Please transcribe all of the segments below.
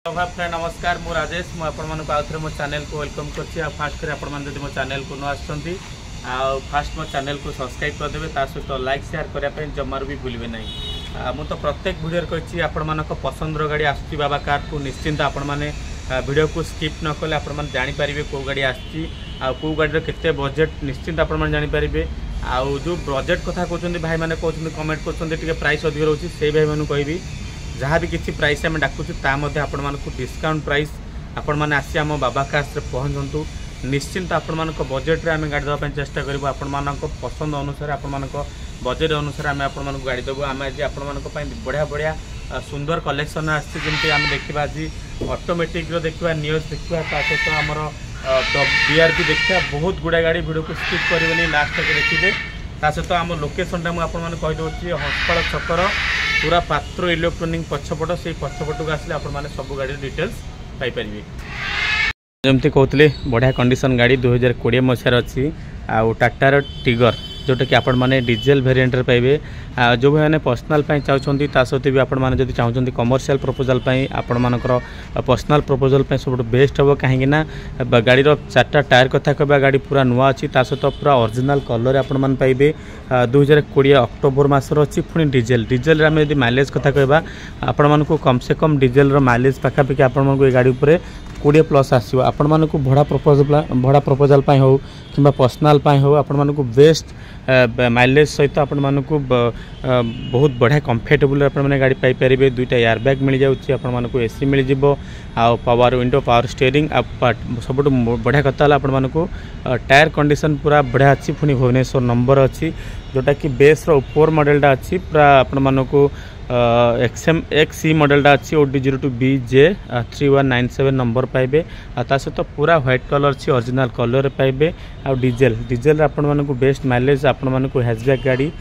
प्रभाव फ्रेंड नमस्कार मु राजेश मु आउे मो चैनल को वेलकम कर फास्ट कर आप मो चैनल को न आसुँच फास्ट मो चैनल को सब्सक्राइब करदे सहित लाइक शेयर करने जमार भी भूलें ना मु तो प्रत्येक वीडियो कही आपण पसंदर गाड़ी आसुची बाबा कार को निश्चिंत आपण मैंने वीडियो को स्किप न कले आपण जानीपारे कौ गाड़ी आसची कौ गाड़ी केते बजेट निश्चिंत आपण जानीपारे आउ जो बजेट कथा कहते भाई मैंने कहते कमेंट कर प्राइस अधिक रोचे से भाई मैंने कहबी जहाँ भी किसी प्राइस आम डाकुचु आपण मानक डिस्काउंट प्राइस आपण मैंने आसी आम बाबा कार्स पहुँचतु निश्चिंत आपण मान बजेट आम गाड़ी देवाई चेष्टा करूँ आपण मान पसंद अनुसार आपण मान बजेट अनुसार आम आपण मानक गाड़ी देवु आम आज आपण मान बढ़िया बढ़िया सुंदर कलेक्शन आसती आम देखा आज ऑटोमेटिक देखा न्यूज देखा सहित आमर BRB देखा बहुत गुड़ा गाड़ी वीडियो को स्किप करेंगे लास्ट तक देखिए सहित आम लोकेशन मुझे कहीदे हंसपाड़ छकर पूरा पात्र इलेक्ट्रोनिक पछपट से पछपट को आसले आप सब गाड़ी डिटेल्स पाइपर जमती कहते बढ़िया कंडीशन गाड़ी 2020 मसीहार अच्छी टाटार टिगर जोटा कि आपण मैंने डीजेल वेरिएंट पाइबे जो भाई मैंने पर्सनाल चाहते सहित भी आपण मैंने जब चाहते कमर्शियल प्रपोजल आपण मानकर पर्सनाल प्रपोजल सब बेस्ट हम कहीं गाड़ी चार्टा टायर कथा कह गाड़ी पूरा नुआ अच्छी सहित पूरा ओरिजिनल कलर आपण मैंने पाइबे 2020 अक्टोबर मासर अच्छी पुणी डीजेल डीजेल आम यदि माइलेज कथा कह आपण मानक कम से कम डीजेल माइलेज पाखापाखि आपण मानक गाड़ी उपर 20+ आसो आपण मानक भड़ा प्रपोजल हो कि पर्सनाल हो आपण मानक बेस्ट माइलेज सहित आपण मानक बहुत बढ़िया कंफर्टेबल आपने गाड़ी पाइपर दुईटा एयरबैग मिल जाऊँगी आपण मानक एसी मिल जाव पावर विंडो पावर स्टीयरिंग सब बढ़िया कथा आपण मानक टायर कंडीशन पूरा बढ़िया अच्छी पुणी भुवनेश्वर नंबर अच्छी जोटा कि बेस ऊपर मॉडलटा अच्छी पूरा आपण मानक XM1C मॉडलटा अच्छी OD02BJ 3197 नंबर पाइबे सहित पूरा व्हाइट कलर अच्छी ओरिजिनल कलर पाइबे आ डीजेल आपण मानक बेस्ट माइलेज आपण मानक हैचबैक गाड़ी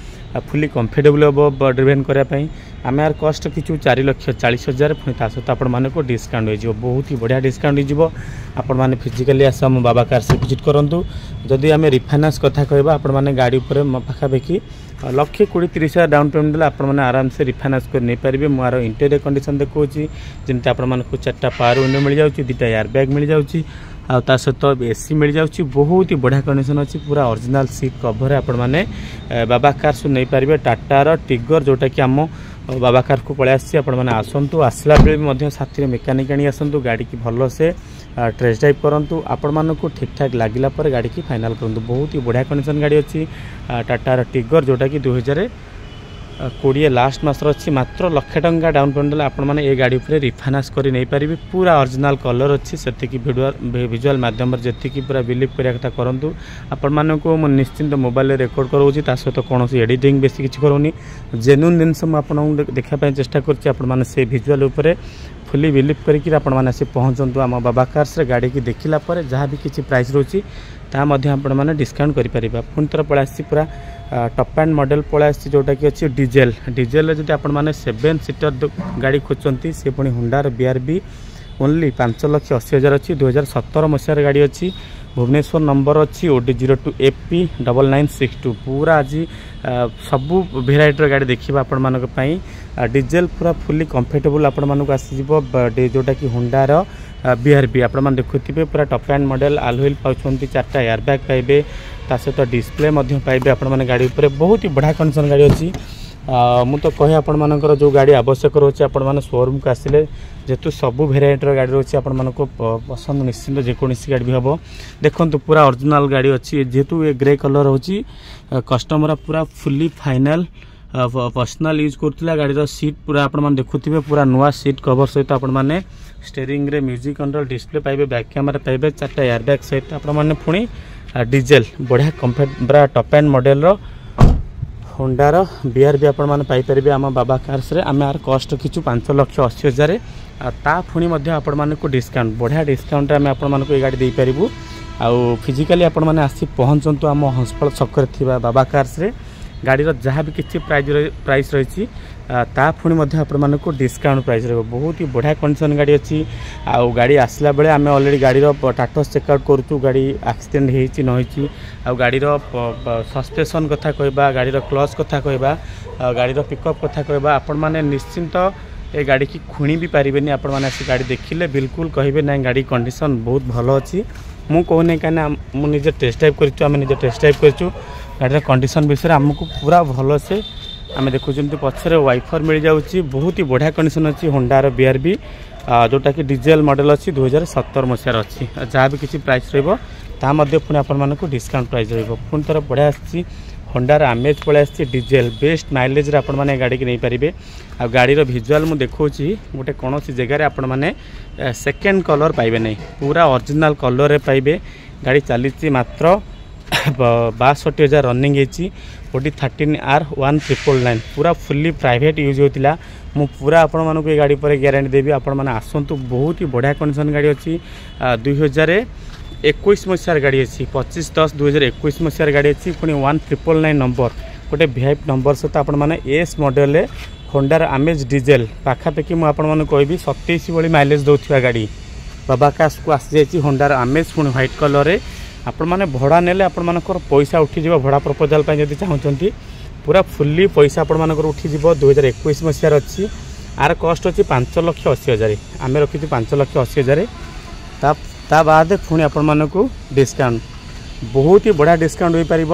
फुली कंफर्टेबल हम ड्रिवेन करने आम यार कस्ट किचु 4,40,000 पुणी सहित आपण मानक डिस्काउंट हो बहुत ही बढ़िया डिस्काउंट हो आपण मैंने फिजिकाली आस बाबा कार से विजिट करूँ जदि आम रिफाइनान्स कथा कहबा आपण मैंने गाड़ी उपर पाखापाखि 1,20,30,000 डाउन पेमेंट देला आपण मैंने आराम से रिफाइनान्स कर नहीं पारे मोर इंटेरियर कंडीशन देखा जमी आपण मानक 4टा पावर विंडो मिल जाऊँगी 2टा एयरबैग मिल जाऊँगी सहित एसी मिल जाऊँगी बहुत ही बढ़िया कंडीशन अच्छी पूरा ओरिजिनल सीट कवर आपण मैंने बाबा कार नहीं पारे टाटार टिगर जोटा कि आम बाबा कार को पलि आसने आसतु आसला बेले साथी मेकानिक आनी आसतु गाड़ी की भल से टेस्ट ड्राइव करूँ आपण मानक ठीक ठाक लगिला पर गाड़ी की फाइनाल करूँ बहुत ही बढ़िया कंडीशन गाड़ी अच्छी टाटार टिगर जोटा कि 2020 लास्ट मासर अच्छी मात्र 1,00,000 टंका डाउन पेमेंट आपण मैंने ये गाड़ी उपर रिफाइनान्स कर नहीं पारे पूरा ओरिजिनल कलर अच्छी से विजुअल माध्यम जी पूरा बिलीव करा कथा करूँ आपण मानक निश्चिंत मोबाइल रेकर्ड करोची सहित कौन एडिटिंग बेसी किसी करूनी जेन्युइन जिनस मुझे देखापी चेष्टा कर से विजुअल उपर फुली बिलीव करके आपण मैंने आसी पहुँचतु आम बाबा कार्स गाड़ी की देखला जहाँ भी किसी प्राइस रोची आपण मैंने डिस्काउंट करें पुणी थर पलि पूरा टॉप एंड मॉडल पलि जोटा कि अच्छी डीजेल जब आपण मैंने 7 सीटर गाड़ी खोजती से पुणी हुंडार BRB ओनली 5,80,000 अच्छी 2017 मसीहार गाड़ी अच्छी भुवनेश्वर नंबर अच्छी OD02FP 9962 पूरा आज सबू भेराइटर गाड़ी देखा आपण मानक डीजेल पूरा फुली कंफर्टेबल आपण मानक आसीजिवो जोटा कि हुंडार BRB आपण मैंने देखुथिबे पूरा टॉप एंड मॉडल आलुइल पाउछंती 4टा एयरबैग पाइबे सहित डिस्प्ले पाइबे आपण मैंने गाड़ी उपर बहुत ही बढ़िया कंडीशन गाड़ी अच्छी मु तो कहे आपण मानकर जो गाड़ी आवश्यक रोचे आपण माने शोरूम को आसिले जेतु सबू भेराइटर गाड़ी रोचे आपण मानको पसंद निश्चिंत जेकोसी गाड़ी भी हम देखंतु पूरा ओरिजिनल गाड़ी अच्छी जेतु ये ग्रे कलर होची कस्टमर पूरा फुली फाइनल पर्सनल यूज करथिला गाड़ी सीट पूरा आपण माने देखुथिबे पूरा नुआ सीट कवर सहित आपण माने स्टीयरिंग रे म्यूजिक कंट्रोल डिस्प्ले पाइबे बैक कैमरा पाइबे 4टा एयरबैग सहित आपण माने पुणी डीजेल बढ़िया कंफर्ट पूरा टॉप एंड मॉडल रो होंडार BRB आपण मैंने पाइपर आम बाबा कार्स आम यार कस्ट किचु 5,80,000 ता पुणी आपण मानक डिस्काउंट बढ़िया डिस्काउंट आम आपण मानक गाड़ी दे पारिबु आउ फिजिकली आपण मैंने आसी पहुँचतु आम हंसपाड़ छक बाबा कार्स गाड़ी जहाँ भी किसी प्राइस रही ता पुणी आपण मानक डिस्काउंट प्राइस रही बहुत ही बढ़िया कंडीशन गाड़ी अच्छी आउ गाड़ी आसला बेले आम ऑलरेडी गाड़ी टाटस चेकआउट करूँ गाड़ी एक्सीडेंट होती नही आउ गाड़ी सस्पेंशन कथा कहबा गाड़ी क्लच कथा कहबा गाड़ी पिकअप कथा कहबा आपण माने निश्चिंत ए गाड़ी की खुणी भी पारे आपण मैंने आसी गाड़ी देखिले बिल्कुल कहे ना गाड़ी कंडीशन बहुत भल अच्छी मुझे कहूनी कहीं मुझे टेस्ट ड्राइव कर टेस्ट ड्राइव कर गाड़ी कंडीशन विषय आमको पूरा भल से आम देखुं पछरे वाइफर मिल जाऊँगी बहुत ही बढ़िया कंडीशन अच्छी होंडार BRB जोटा कि डीजेल मॉडल अच्छी 2017 मसीहार अच्छी जहाँ भी किसी प्राइस रही पुणी आपण को डिस्काउंट प्राइस पुणी थोड़ा बढ़िया आसी होंडार आमेज पलि आसी डीजेल बेस्ट माइलेज आपण मैंने गाड़ी की नहीं पारे आ गाड़ी भिजुआल मुझे देखी गोटे कौन जगार आपण मैंने सेकेंड कलर पाइबे नहीं पूरा ओरिजिनल कलर पाइबे गाड़ी चली मात्र 62,000 रनिंग होती Audi 13R1999 पूरा फुल्ली प्राइवेट यूज होता मु पूरा आपण मानक ये गाड़ी पर ग्यारंटी देवी आपण मैंने आसतु बहुत ही बढ़िया कंडीशन गाड़ी अच्छी 2021 मसीहार गाड़ी अच्छी 25/10/2021 मसीहार गाड़ी अच्छी पुणी 1999 नंबर गोटे VIP नंबर सहित आपण मैंने एस मॉडल होंडार आमेज डीजेल पाखापाखि मुझे कहबी 27 भली माइलेज दौथि गाड़ी बाबा काश को आसी जाइए होंडार आमेज पुणी व्हाइट कलर आपण मैंने भड़ा नेले आपण मानकर पैसा उठीज भड़ा प्रपोजाल जब चाहते पूरा फुल्ली पैसा आपण मानकर उठीज 2021 मसीहार अच्छी आर कस्ट अच्छी 5,80,000 आम रखी 5,80,000 ता बाद पुणी आपण मानक डिस्काउंट बहुत ही बढ़िया डिस्काउंट हो पार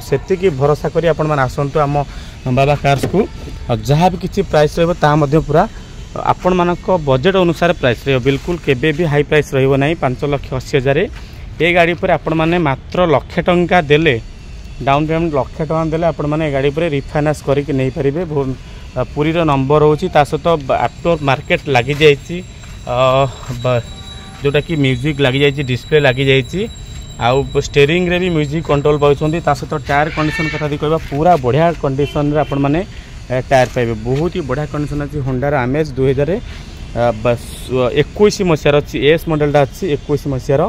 से भरोसा करी आपण मैंने आसतु आम बाबा कार्स को जहाँ भी किसी प्राइस रहा पूरा आपण मानक बजेट अनुसार प्राइस रही बिल्कुल केबे भी हाई प्राइस रही ना 5,80,000 ये गाड़ी पर आपण मैंने मात्र 1,00,000 टंका देले डाउन पेमेंट 1,00,000 टंका देले आपण मैंने गाड़ी पर रिफाइनान्स करके नहीं पारे पुरी नंबर होची ता सहित आफ्टर मार्केट लगी जाइए जोटा कि म्यूजिक लगी जाइए डिस्प्ले लगी जाइए आउ स्टेरिंग रे भी म्यूजिक कंट्रोल पाउछंती ता सहित टायर कंडीशन कथा दी कहबा पूरा बढ़िया कंडीशन रे आपण माने टायर पाइबे बहुत ही बढ़िया कंडीशन अच्छी होंडार आमेज 2021 मसीहार अच्छी एस मॉडल अच्छी 21 मसीहार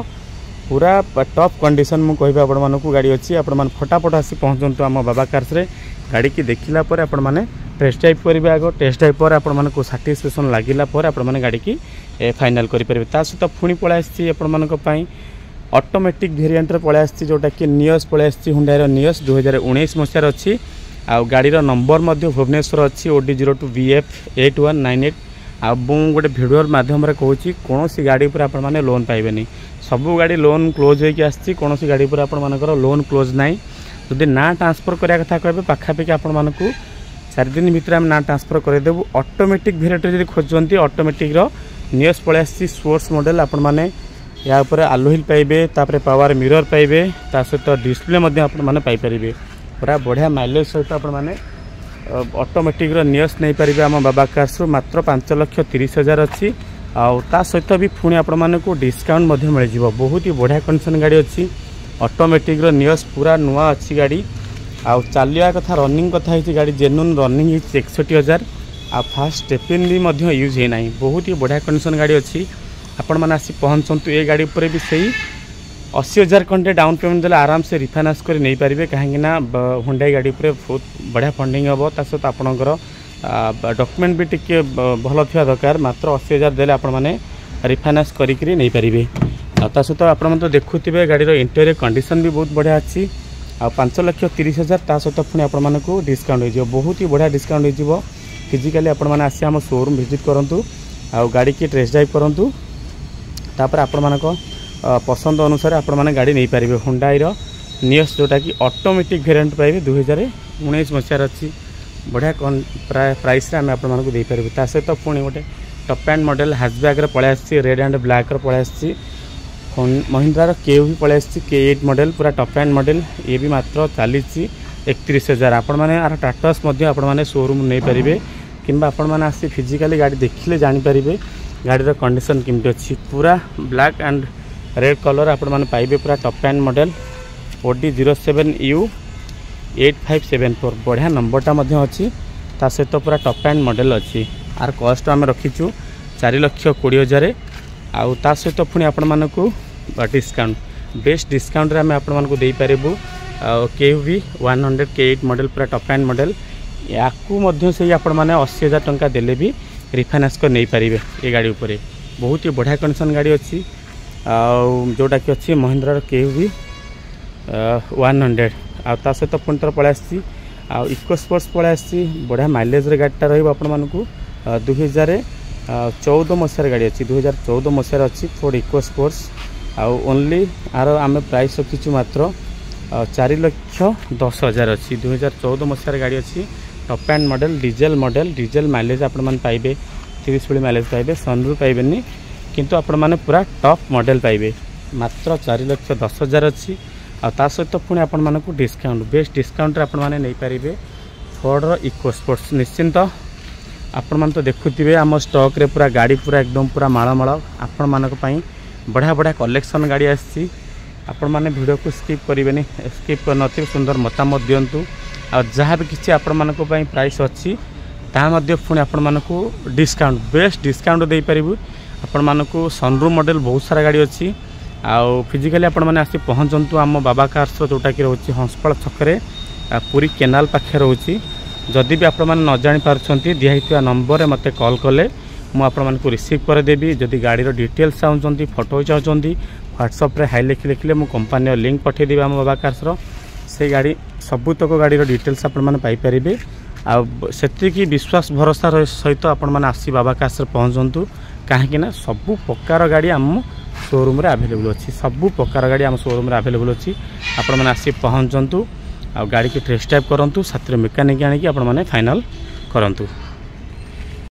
पूरा टॉप कंडीशन मुझे कहबी आपण मानक गाड़ी अच्छी आपण माने फटाफट आसी पहुँचतु आम बाबा कार्स रे गाड़ी की देखला पर आपण माने टेस्ट ड्राइव करेंगे आग टेस्ट ड्राइव पर आपण मानक सैटिस्फैक्शन लगिला पर आपण माने गाड़ी की फाइनल करेंगे ता सहित पुणी पळै आसी आपण मानक पई ऑटोमेटिक वेरिएंट रे पळै आसी जोटा कि नियस पळै आसी हुंडाई नियस 2019 मसीहार अच्छी आ गाड़ीर नंबर मध्य भुवनेश्वर अच्छी OD 02 VF 8198 आ गोटे भिडियो माध्यम कहूँ कौन सी गाड़ी पर आपण माने लोन पाइबेनी सबू गाड़ी लोन क्लोज होगी आसी कौन सी गाड़ी पर आपण मानकर लोन क्लोज नाई जदि ना ट्रांसफर करिया कथा कहबे पाखापाखि आपण मानकू 4 दिन भीतर आम ना ट्रांसफर करदेबू ऑटोमेटिक वेरिएंट जब खोजती ऑटोमेटिक नियस पळै आसी स्पोर्ट्स मॉडल आपण माने या ऊपर आलोहिल पाइबे तापर पावर मिरर पाइबे ता सहित डिस्प्ले मध्य आपण माने पाई परिबे पूरा बढ़िया माइलेज सहित आपण माने ऑटोमेटिक नियस नहीं पारे आम बाबा कार्स मात्र 5,30,000 अच्छी आ सहित भी पुणी आपण मानक डिस्काउंट मिल जाव बहुत ही बढ़िया कंडीशन गाड़ी अच्छी ऑटोमेटिक नियस पूरा नुआ अच्छी गाड़ी आ चलिया कथा रनिंग कथा है गाड़ी जेन्युइन रनिंग 61,000 आ फास्ट स्टेपिन भी यूज है ना बहुत ही बढ़िया कंडीशन गाड़ी अच्छी आपण मैंने आसी पहुँचतु ये गाड़ी पर भी सही 80,000 खंडे डाउन पेमेंट देले आराम से रिफाइनान्स कर नहीं पारे कहीं हुंडई गाड़ी पर बहुत बढ़िया फंडिंग हम ता सहित आपणकर डॉक्यूमेंट भी टिके भल थी दरकार मात्र 80,000 देले आपण माने रिफाइनान्स करी नहीं पारे ता सहित आपण देखुवे गाड़ी इंटेरियर कंडीशन भी बहुत बढ़िया अच्छी आ 5,30,000 ता सहित पुणी आपण मानक डिस्काउंट हो बहुत ही बढ़िया डिस्काउंट हो फिजिकाली आपण माने आसी आम शोरूम विजिट करूँ आ गाड़ी की टेस्ट ड्राइव करूँ तापर आपण मानक पसंद अनुसार आपण माने गाड़ी नहीं पारे हुंडाई नियस जोटा कि ऑटोमेटिक वेरिएंट पाइबे 2019 मसीहार अच्छी बढ़िया प्राइस आम आपण मानक दे पारे ता सहित पुणी गोटे टॉप एंड मॉडल हैचबैक रे पळै आसी रेड एंड ब्लैक रे पळै आसी महिंद्रा के भी पळै आसी K8 मॉडल पूरा टॉप एंड मॉडल ये भी मात्र 31,000 आपण माने आर टाटस मध्य आपण माने शोरूम नहीं पारे किंबा आपण माने आसी फिजिकली गाड़ी देखिले जानि पारे गाड़ी कंडीशन केमती अच्छी पूरा ब्लैक एंड रेड कलर आपण माने पाइबे पूरा top end model OD 07U 8574 बढ़िया नंबरटा मध्य अच्छी ता सहित पूरा टॉप एंड मॉडल अच्छी आर कॉस्ट आम रखीचु 4,20,000 आउ ता सहित पुणी आपण मानक डिस्काउंट बेस्ट डिस्काउंट रे आम आपण मानक दे पारिबु KV 100 K8 मॉडल पूरा टॉप एंड मॉडल याकू मध्य से आपण माने 80,000 टंका देले भी रिफाइनान्स कर नहीं पारे ये गाड़ी उपरे बहुत ही बढ़िया कंडीशन गाड़ी अच्छी जोटा कि अच्छी महिंद्रा KV 100 आ सहित पुणी थर पळै आसी इको स्पोर्ट्स पळै आसी बढ़िया माइलेज रे गाड़ीटा रही आपण मानक 2014 मसीहार गाड़ी अच्छी 2014 मसीहार अच्छी फोर्ड इको स्पोर्ट्स आउ ओनली आर आम प्राइस रखीचु मात्र 4,10,000 अच्छी 2014 मसीहार गाड़ी अच्छी top end model diesel mileage आपण मैंने पाइबे 30 भली माइलेज पाइबे सनरूफ पाइबेनी किंतु आपण मैंने पूरा टॉप मॉडल पाइबे मात्र 4,10,000 अच्छी आ सहित पुणी आपण मानक डिस्काउंट बेस्ट डिस्काउंट आपण मैंने नहीं पारे फोर्डर इको स्पोर्ट्स निश्चिंत आपण मैंने तो देखुवे आम स्टॉक रे पूरा गाड़ी पूरा एकदम पूरा माळमाळ आपण मानक पई बढ़िया बढ़िया कलेक्शन गाड़ी आसी आपण मैंने वीडियो को स्किप करेंगे स्किप कर सुंदर मतामत दिंतु आ जहाँ भी किसी आपण मानक पई प्राइस अच्छी तामध्ये पुणी आपण मानक डिस्काउंट बेस्ट डिस्काउंट दे पारिबु आपण मानक सनरूफ मॉडल बहुत सारा गाड़ी अच्छी आउ फिजिकली आपण मैंने आसी पहुँचतु आम बाबा कार्स जोटा कि रोचे हंसपाल छकरे पूरी केनाल पाखे रोचे जदि भी आपण न जानी पार्छंती दिया नंबर मते कॉल कले मुझे रिसीव करदेवी जदि गाड़ी डिटेल्स चाहते फोटो चाहते व्हाट्सअप रे हाई लिखिले मुझे कंपानी लिंक पठेदेवी आम बाबा कार्स से गाड़ी सबुतक गाड़ी डिटेल्स आपण मैंने पाइपर आती विश्वास भरोसा सहित आपण मैंने आसी बाबा कार्स पहुँचतु कहीं सबु प्रकार गाड़ी आम शोरूम रे अवेलेबल अच्छी सबु प्रकार गाड़ी आम शोरूम रे अवेलेबल अच्छी आपण मैंने आसी पहुँचतु आ गाड़ी की टेस्ट ड्राइव करूँ साथ में मेकानिक आनिकी आपण मैंने फाइनल करूँ।